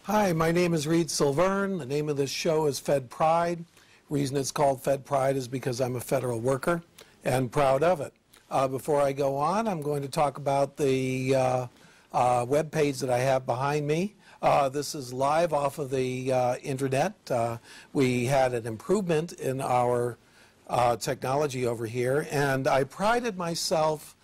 Hi, my name is Reed Silverne. The name of this show is Fed Pride. Reason it's called Fed Pride is because I'm a federal worker and proud of it. Before I go on, I'm going to talk about the web page that I have behind me. This is live off of the internet. We had an improvement in our technology over here, and I prided myself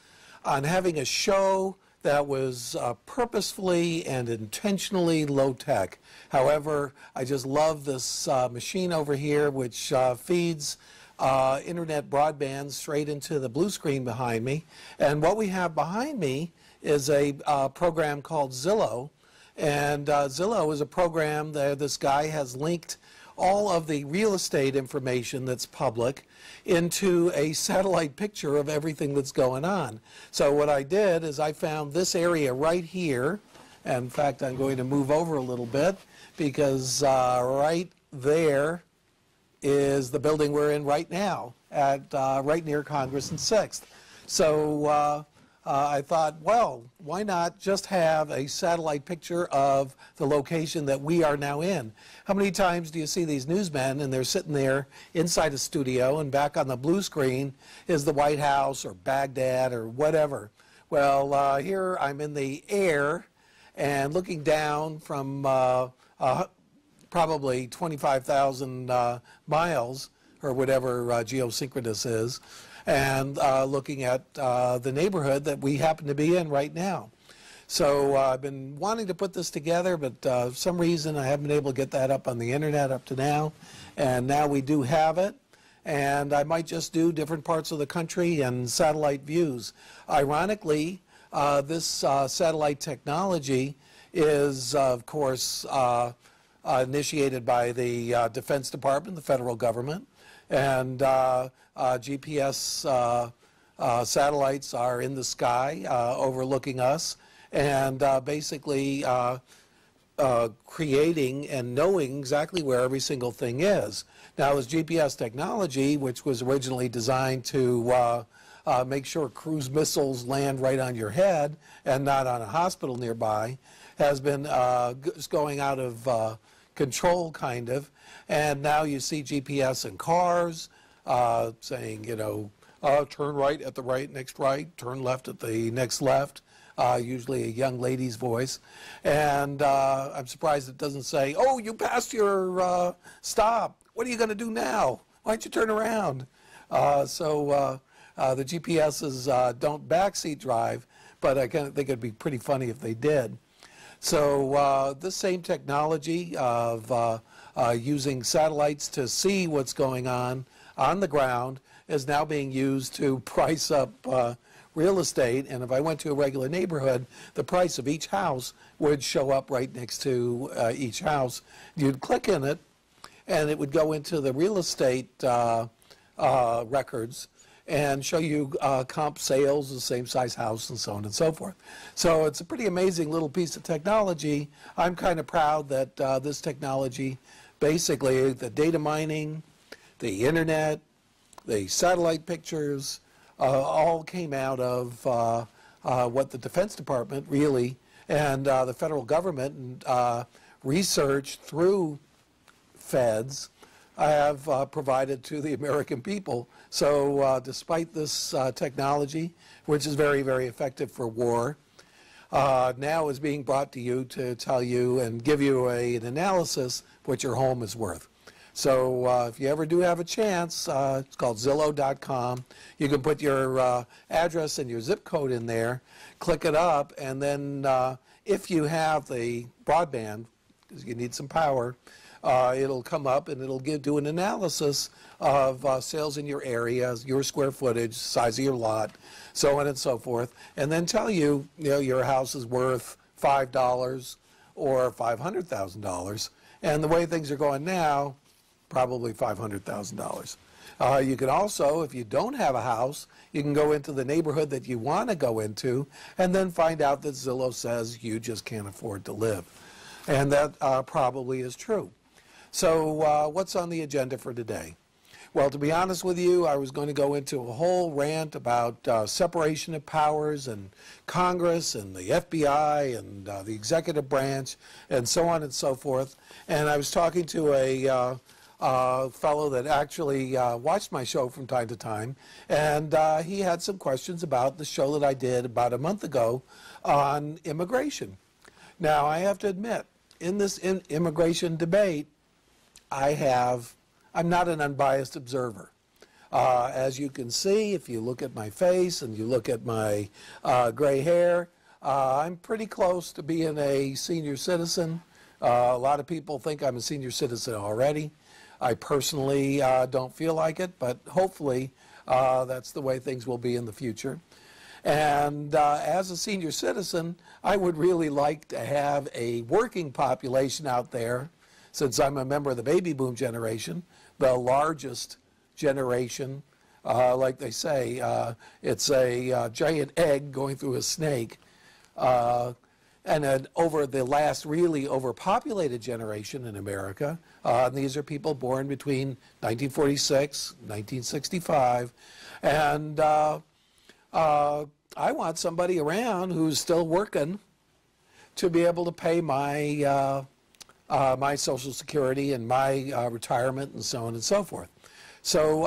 on having a show that was purposefully and intentionally low-tech. However, I just love this machine over here, which feeds internet broadband straight into the blue screen behind me. And what we have behind me is a program called Zillow. And Zillow is a program that this guy has linked all of the real estate information that's public into a satellite picture of everything that's going on. So what I did is I found this area right here. And in fact, I'm going to move over a little bit because right there is the building we're in right now at right near Congress and 6th. So I thought, well, why not just have a satellite picture of the location that we are now in? How many times do you see these newsmen and they're sitting there inside a studio and back on the blue screen is the White House or Baghdad or whatever? Well, here I'm in the air and looking down from probably 25,000 miles or whatever geosynchronous is, and looking at the neighborhood that we happen to be in right now. So I've been wanting to put this together, but for some reason I haven't been able to get that up on the internet up to now. And now we do have it. And I might just do different parts of the country and satellite views. Ironically, this satellite technology is, of course, initiated by the Defense Department, the federal government. And GPS satellites are in the sky overlooking us and basically creating and knowing exactly where every single thing is. Now, this GPS technology, which was originally designed to make sure cruise missiles land right on your head and not on a hospital nearby, has been going out of control, kind of. And now you see GPS in cars saying, you know, turn right at the next right, turn left at the next left, usually a young lady's voice. And I'm surprised it doesn't say, oh, you passed your stop. What are you going to do now? Why don't you turn around? The GPSs don't backseat drive, but I kind of think it'd be pretty funny if they did. So this same technology of using satellites to see what's going on the ground is now being used to price up real estate. And if I went to a regular neighborhood, the price of each house would show up right next to each house. You'd click in it, and it would go into the real estate records and show you comp sales, the same size house, and so on and so forth. So it's a pretty amazing little piece of technology. I'm kind of proud that this technology, basically the data mining, the internet, the satellite pictures, all came out of what the Defense Department really and the federal government research through feds have provided to the American people. So despite this technology, which is very, very effective for war, now is being brought to you to tell you and give you an analysis what your home is worth. So if you ever do have a chance, it's called Zillow.com. You can put your address and your zip code in there, click it up, and then if you have the broadband, because you need some power, it'll come up and it'll do an analysis of sales in your area, your square footage, size of your lot, so on and so forth, and then tell you, your house is worth $5 or $500,000. And the way things are going now, probably $500,000. You can also, if you don't have a house, you can go into the neighborhood that you want to go into and then find out that Zillow says you just can't afford to live. And that probably is true. So what's on the agenda for today? Well, to be honest with you, I was going to go into a whole rant about separation of powers and Congress and the FBI and the executive branch and so on and so forth. And I was talking to a fellow that actually watched my show from time to time, and he had some questions about the show that I did about a month ago on immigration. Now, I have to admit, in this immigration debate, I'm not an unbiased observer. As you can see, if you look at my face and you look at my gray hair, I'm pretty close to being a senior citizen. A lot of people think I'm a senior citizen already. I personally don't feel like it, but hopefully that's the way things will be in the future. And as a senior citizen, I would really like to have a working population out there, since I'm a member of the baby boom generation, the largest generation. Like they say, it's a giant egg going through a snake. And then over the last really overpopulated generation in America, these are people born between 1946, 1965, and I want somebody around who's still working to be able to pay my my Social Security and my retirement and so on and so forth. So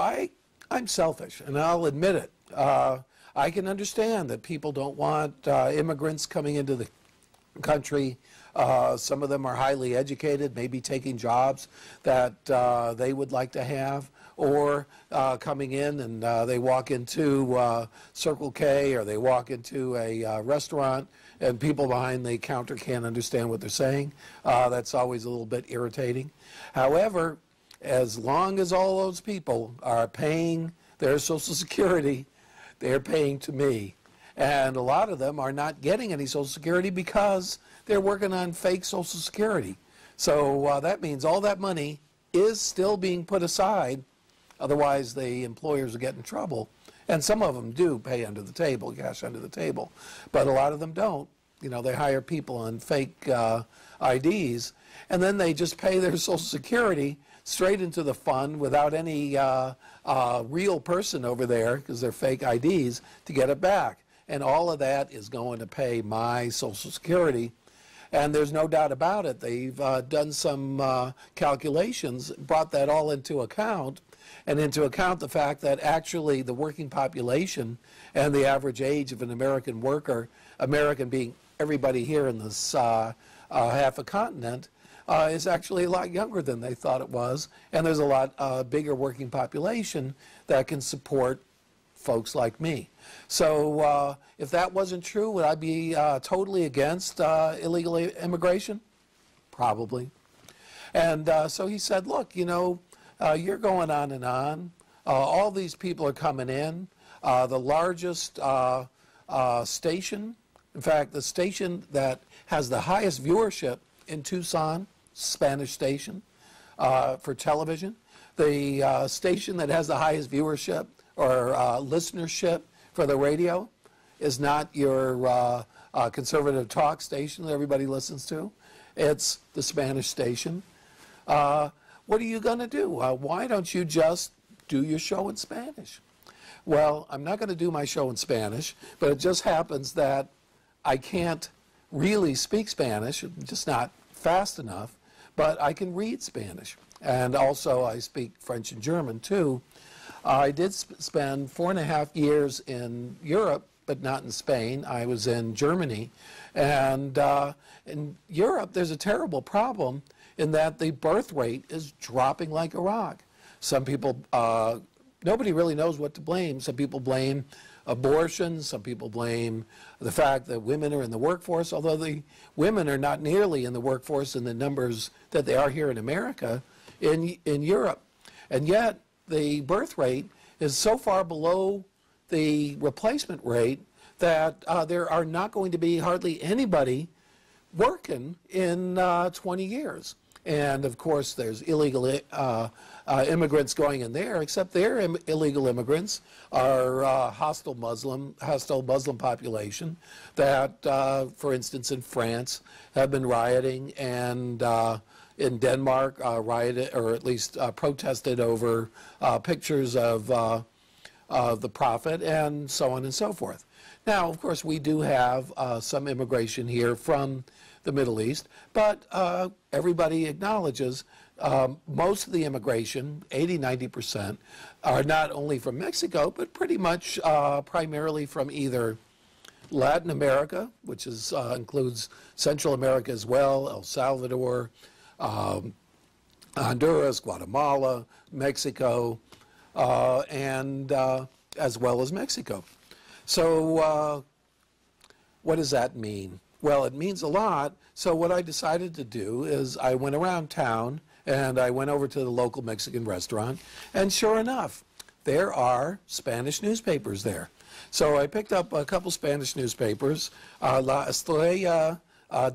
I'm selfish, and I'll admit it. I can understand that people don't want immigrants coming into the country. Some of them are highly educated, maybe taking jobs that they would like to have, or coming in and they walk into Circle K, or they walk into a restaurant and people behind the counter can't understand what they're saying. That's always a little bit irritating. However, as long as all those people are paying their Social Security, they're paying to me. And a lot of them are not getting any Social Security because they're working on fake Social Security. So that means all that money is still being put aside. Otherwise, the employers will get in trouble. And some of them do pay under the table, cash under the table. But a lot of them don't. You know, they hire people on fake IDs, and then they just pay their Social Security straight into the fund without any real person over there, because they're fake IDs, to get it back. And all of that is going to pay my Social Security. And there's no doubt about it. They've done some calculations, brought that all into account, and into account the fact that actually the working population and the average age of an American worker, American being everybody here in this half a continent, is actually a lot younger than they thought it was. And there's a lot bigger working population that can support folks like me. So if that wasn't true, would I be totally against illegal immigration? Probably. And so he said, look, you know, you're going on and on. All these people are coming in. The largest station, in fact, the station that has the highest viewership in Tucson, Spanish station for television. The station that has the highest viewership or listenership for the radio is not your conservative talk station that everybody listens to. It's the Spanish station. What are you going to do? Why don't you just do your show in Spanish? Well, I'm not going to do my show in Spanish, but it just happens that I can't really speak Spanish, just not fast enough, but I can read Spanish. And also I speak French and German too. I did spend 4.5 years in Europe, but not in Spain. I was in Germany. And in Europe, there's a terrible problem in that the birth rate is dropping like a rock. Some people, nobody really knows what to blame. Some people blame abortion. Some people blame the fact that women are in the workforce, although the women are not nearly in the workforce in the numbers that they are here in America, in Europe. And yet, the birth rate is so far below the replacement rate that there are not going to be hardly anybody working in 20 years. And of course, there's illegal immigrants going in there, except their illegal immigrants are hostile Muslim population that, for instance, in France, have been rioting and in Denmark rioted, or at least protested over pictures of the prophet, and so on and so forth. Now, of course, we do have some immigration here from the Middle East, but everybody acknowledges most of the immigration, 80–90%, are not only from Mexico, but pretty much primarily from either Latin America, which is, includes Central America as well, El Salvador, Honduras, Guatemala, Mexico, and as well as Mexico. So what does that mean? Well, it means a lot. So what I decided to do is I went around town and I went over to the local Mexican restaurant, and sure enough, there are Spanish newspapers there. So I picked up a couple Spanish newspapers, La Estrella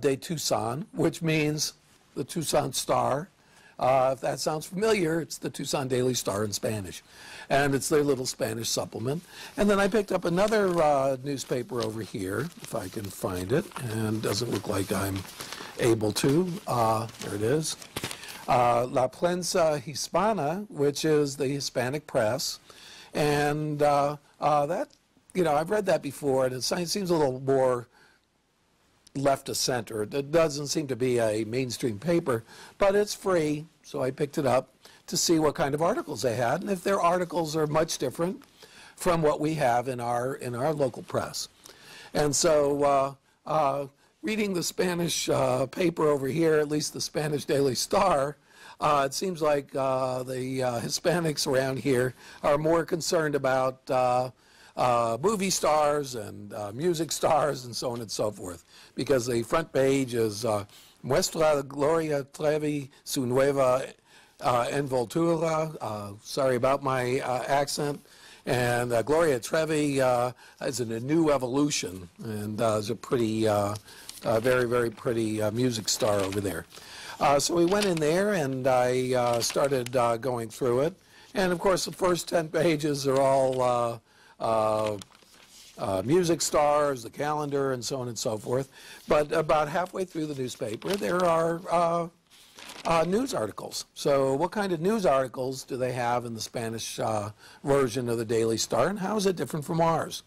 de Tucson, which means the Tucson Star. If that sounds familiar, it's the Tucson Daily Star in Spanish. And it's their little Spanish supplement. And then I picked up another newspaper over here, if I can find it, and doesn't look like I'm able to. There it is. La Prensa Hispana, which is the Hispanic press. And that, you know, I've read that before, and it seems a little more left of center. It doesn't seem to be a mainstream paper, but it's free, so I picked it up to see what kind of articles they had, and if their articles are much different from what we have in our local press. And so reading the Spanish paper over here, at least the Spanish Daily Star, it seems like the Hispanics around here are more concerned about movie stars and music stars and so on and so forth, because the front page is Muestra Gloria Trevi su nueva envoltura. Sorry about my accent. And Gloria Trevi is in a new evolution, and is a pretty, very, very pretty music star over there. So we went in there, and I started going through it. And of course, the first 10 pages are all music stars, the calendar, and so on and so forth. But about halfway through the newspaper, there are news articles. So what kind of news articles do they have in the Spanish version of the Daily Star, and how is it different from ours?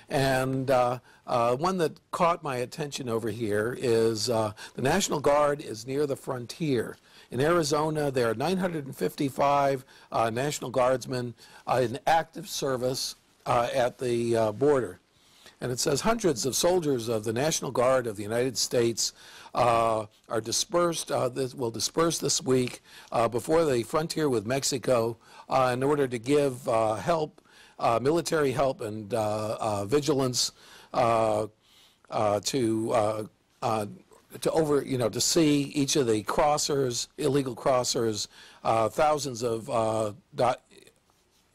And one that caught my attention over here is the National Guard is near the frontier. In Arizona, there are 955 National Guardsmen in active service at the border. And it says hundreds of soldiers of the National Guard of the United States are dispersed, will disperse this week before the frontier with Mexico in order to give help, military help and vigilance to see each of the crossers, illegal crossers, thousands of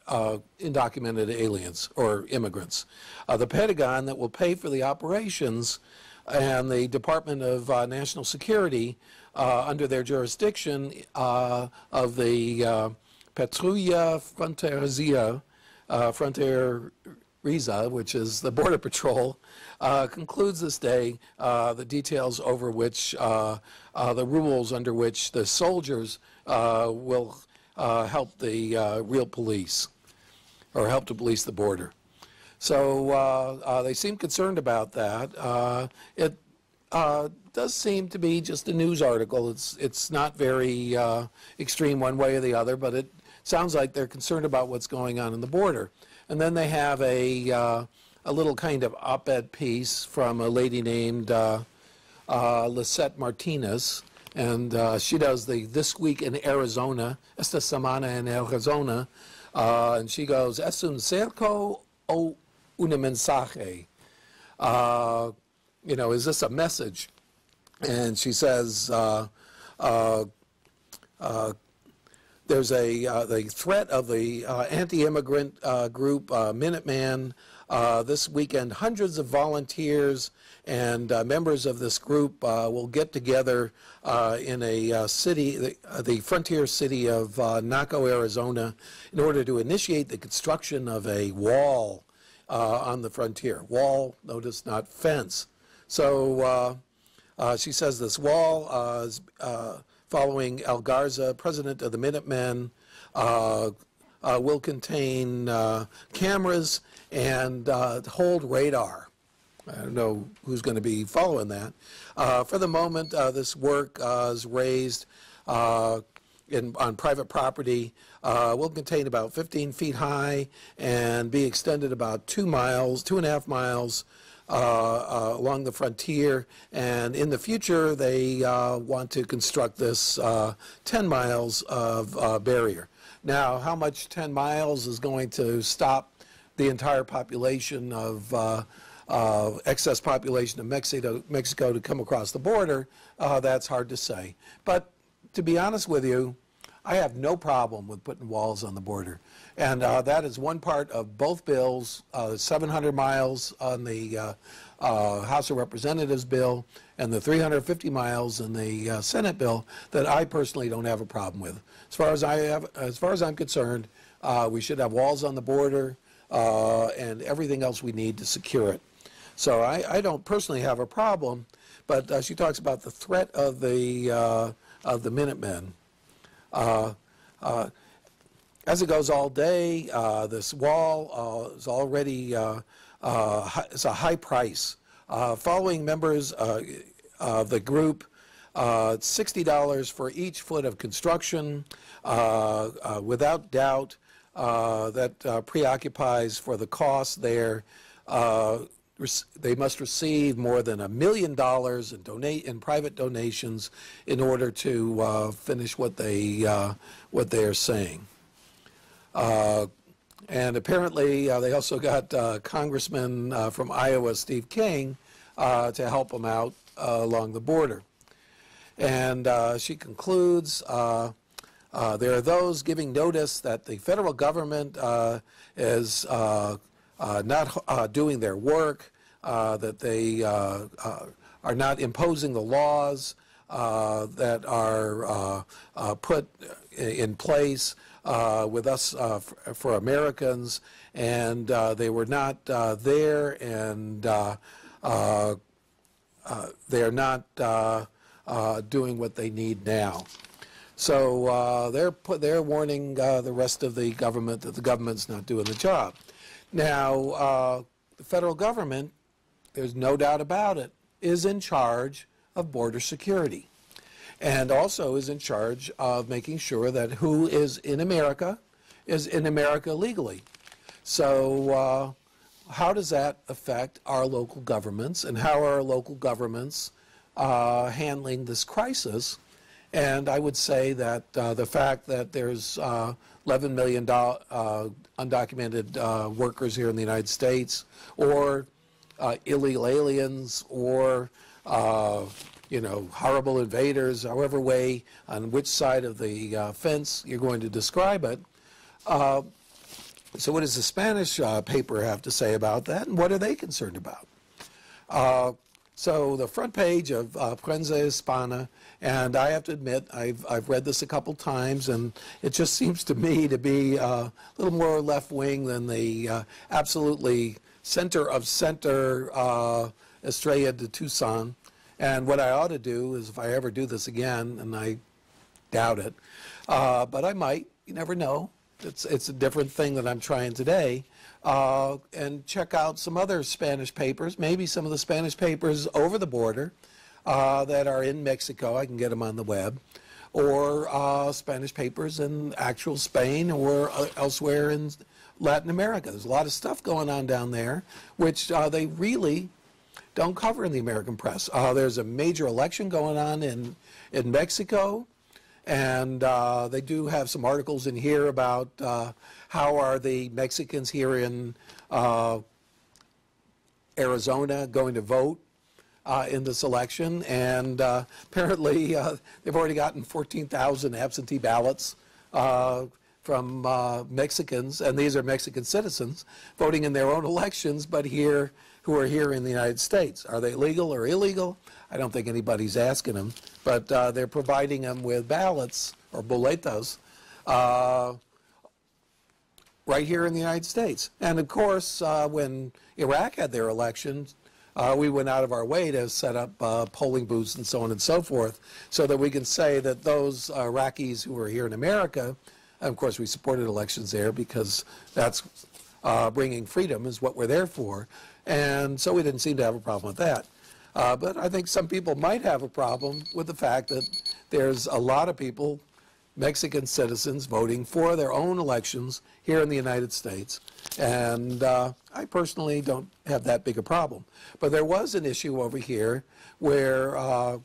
undocumented aliens or immigrants. The Pentagon that will pay for the operations, and the Department of National Security under their jurisdiction of the Patrulla Fronteriza, which is the Border Patrol, concludes this day the details over which the rules under which the soldiers will help the real police, or help to police the border. So they seem concerned about that. It does seem to be just a news article. It's not very extreme one way or the other, but it sounds like they're concerned about what's going on in the border. And then they have a little kind of op-ed piece from a lady named Lisette Martinez, and she does the This Week in Arizona, Esta Semana en Arizona, and she goes, Es un cerco o una mensaje? You know, is this a message? And she says, there's the threat of the anti-immigrant group Minuteman. This weekend, hundreds of volunteers and members of this group will get together in a city, the frontier city of Naco, Arizona, in order to initiate the construction of a wall on the frontier. Wall, notice, not fence. So she says this wall is following El Garza, president of the Minutemen, will contain cameras and hold radar. I don't know who's going to be following that. For the moment, this work is raised on private property, will contain about 15 feet high and be extended about 2.5 miles along the frontier. And in the future, they want to construct this 10 miles of barrier. Now, how much 10 miles is going to stop the entire population of excess population of Mexico to come across the border, that's hard to say. But to be honest with you, I have no problem with putting walls on the border. And that is one part of both bills, 700 miles on the House of Representatives bill and the 350 miles in the Senate bill that I personally don't have a problem with. As far as I'm concerned, we should have walls on the border and everything else we need to secure it. So I don't personally have a problem, but she talks about the threat of the Minutemen. As it goes all day, this wall is already it's a high price. Following members of the group, $60 for each foot of construction, without doubt. That preoccupies for the cost there. They must receive more than $1 million in private donations in order to finish what they are saying. And apparently, they also got Congressman from Iowa, Steve King, to help them out along the border. And she concludes, there are those giving notice that the federal government is not doing their work, that they are not imposing the laws that are put in place with us for Americans, and they were not there, and they are not doing what they need now. So they're warning the rest of the government that the government's not doing the job. Now, the federal government, there's no doubt about it, is in charge of border security, and also is in charge of making sure that who is in America legally. So how does that affect our local governments, and how are our local governments handling this crisis? And I would say that the fact that there's 11 million undocumented workers here in the United States, or illegal aliens, or horrible invaders, however way, on which side of the fence you're going to describe it. So what does the Spanish paper have to say about that, and what are they concerned about? So the front page of Prensa Hispana, and I have to admit, I've read this a couple times, and it just seems to me to be a little more left-wing than the absolutely center of center Estrella de Tucson. And what I ought to do is, if I ever do this again, and I doubt it, but I might, you never know. It's a different thing that I'm trying today. And check out some other Spanish papers, maybe some of the Spanish papers over the border that are in Mexico. I can get them on the web. Or Spanish papers in actual Spain or elsewhere in Latin America. There's a lot of stuff going on down there, which they really don't cover in the American press. There's a major election going on in Mexico. And they do have some articles in here about how are the Mexicans here in Arizona going to vote in this election. And apparently they've already gotten 14,000 absentee ballots from Mexicans, and these are Mexican citizens, voting in their own elections, but who are here in the United States. Are they legal or illegal? I don't think anybody's asking them, but they're providing them with ballots or boletas right here in the United States. And of course, when Iraq had their elections, we went out of our way to set up polling booths and so on and so forth, so that we can say that those Iraqis who are here in America, and of course we supported elections there because that's bringing freedom is what we're there for, and so we didn't seem to have a problem with that. But I think some people might have a problem with the fact that there's a lot of people, Mexican citizens, voting for their own elections here in the United States. And I personally don't have that big a problem. But there was an issue over here where I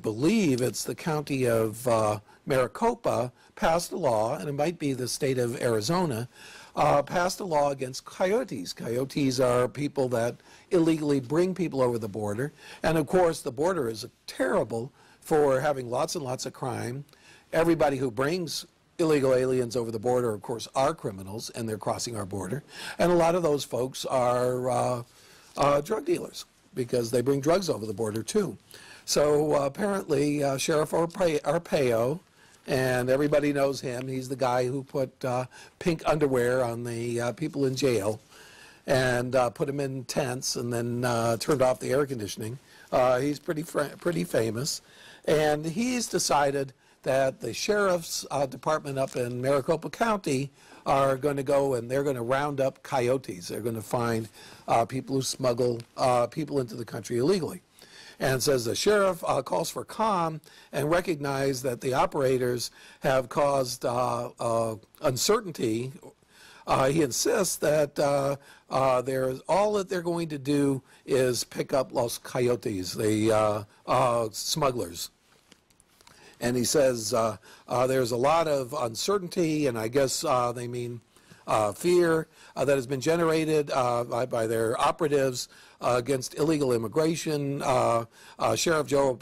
believe it's the county of Maricopa passed a law, and it might be the state of Arizona, passed a law against coyotes. Coyotes are people that illegally bring people over the border. And of course, the border is terrible for having lots and lots of crime. Everybody who brings illegal aliens over the border, of course, are criminals, and they're crossing our border. And a lot of those folks are drug dealers because they bring drugs over the border, too. So apparently, Sheriff Arpaio, and everybody knows him. He's the guy who put pink underwear on the people in jail and put them in tents and then turned off the air conditioning. He's pretty famous. And he's decided that the sheriff's department up in Maricopa County are going to go and they're going to round up coyotes. They're going to find people who smuggle people into the country illegally. And says the sheriff calls for calm and recognize that the operators have caused uncertainty. He insists that all that they're going to do is pick up Los Coyotes, the smugglers. And he says there's a lot of uncertainty, and I guess they mean fear that has been generated by their operatives against illegal immigration. Sheriff Joe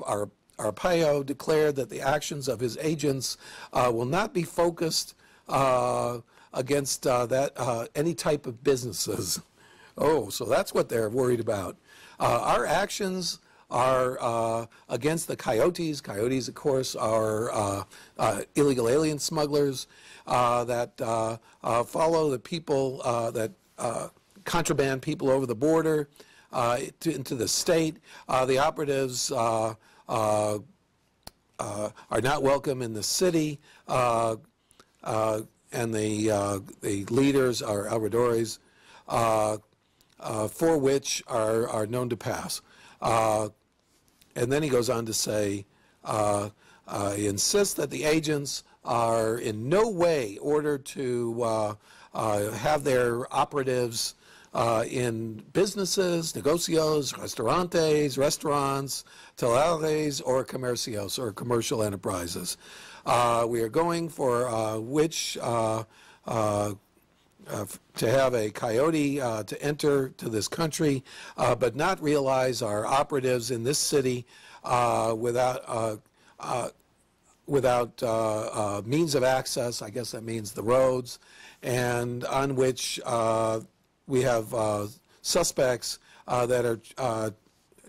Arpaio declared that the actions of his agents will not be focused against any type of businesses. Oh, so that's what they're worried about. Our actions are against the coyotes. Coyotes, of course, are illegal alien smugglers that follow the people that contraband people over the border into the state. The operatives are not welcome in the city, and the leaders are alrededores, for which are known to pass. And then he goes on to say, he insists that the agents are in no way ordered to have their operatives in businesses, negocios, restaurants, teleres, or comercios, or commercial enterprises. We are going for to have a coyote to enter to this country, but not realize our operatives in this city without means of access. I guess that means the roads, and on which we have suspects that are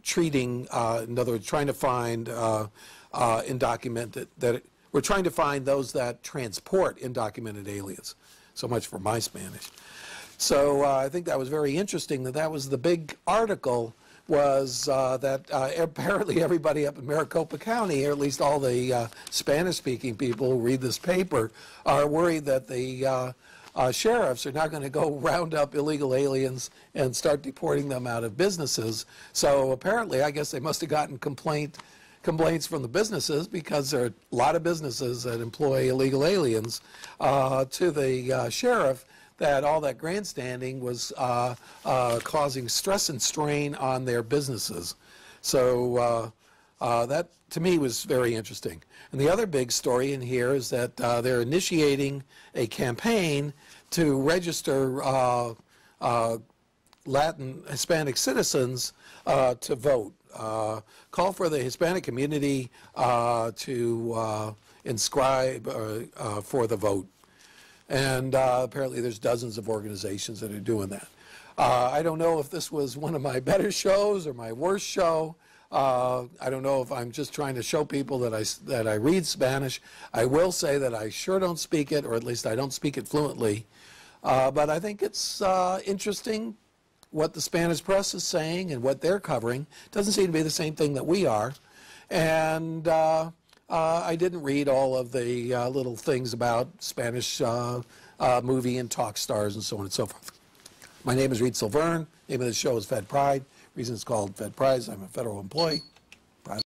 treating, in other words, trying to find we're trying to find those that transport undocumented aliens. So much for my Spanish. So I think that was very interesting that was the big article, was that apparently everybody up in Maricopa County, or at least all the Spanish-speaking people who read this paper, are worried that the sheriffs are not going to go round up illegal aliens and start deporting them out of businesses. So apparently, I guess they must have gotten complaints from the businesses, because there are a lot of businesses that employ illegal aliens, to the sheriff, that all that grandstanding was causing stress and strain on their businesses. So that, to me, was very interesting. And the other big story in here is that they're initiating a campaign to register Latin Hispanic citizens to vote. Call for the Hispanic community to inscribe for the vote. And apparently there's dozens of organizations that are doing that. I don't know if this was one of my better shows or my worst show. I don't know if I'm just trying to show people that I read Spanish. I will say that I sure don't speak it, or at least I don't speak it fluently. But I think it's interesting what the Spanish press is saying and what they're covering doesn't seem to be the same thing that we are. And I didn't read all of the little things about Spanish movie and talk stars and so on and so forth. My name is Reed Silverne. Name of the show is Fed Pride. Reason it's called Fed Pride is I'm a federal employee.